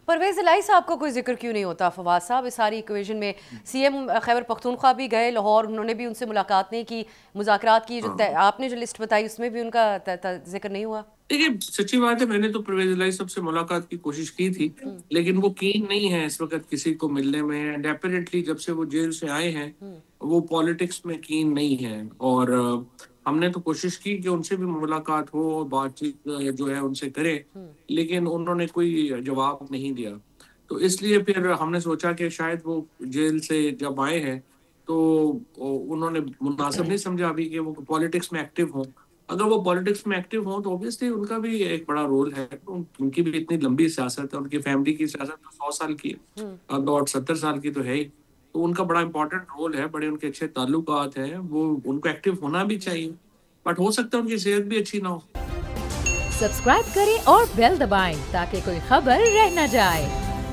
परवेज़ इलाही साहब का कोई जिक्र क्यों नहीं होता फवाद साहब इस सारी इक्वेशन में? सीएम खैबर पख्तूनख्वा भी गए लाहौर, उन्होंने भी उनसे मुलाकात नहीं की, मुज़ाकरात की, जो हाँ, आपने जो लिस्ट बताई उसमें भी उनका जिक्र नहीं हुआ। देखिए सच्ची बात है, मैंने तो परवेज इलाही साहब से मुलाकात की कोशिश की थी, लेकिन वो कीन नहीं है इस वक्त किसी को मिलने में। डेफिनेटली जब से वो जेल से आए हैं वो पॉलिटिक्स में कीन नहीं है। और हमने तो कोशिश की कि उनसे भी मुलाकात हो और बातचीत जो है उनसे करें, लेकिन उन्होंने कोई जवाब नहीं दिया। तो इसलिए फिर हमने सोचा कि शायद वो जेल से जब आए हैं तो उन्होंने मुनासिब नहीं समझा अभी कि वो पॉलिटिक्स में एक्टिव हों। अगर वो पॉलिटिक्स में एक्टिव हों तो ऑब्वियसली उनका भी एक बड़ा रोल है। उनकी भी इतनी लंबी सियासत है, उनकी फैमिली की सियासत तो 100 साल की है, अब और 70 साल की तो है ही। तो उनका बड़ा इंपॉर्टेंट रोल है, बड़े उनके अच्छे ताल्लुकात हैं, वो उनको एक्टिव होना भी चाहिए। बट हो सकता है उनकी सेहत भी अच्छी ना हो। सब्सक्राइब करें और बेल दबाएं ताकि कोई खबर रह न जाए।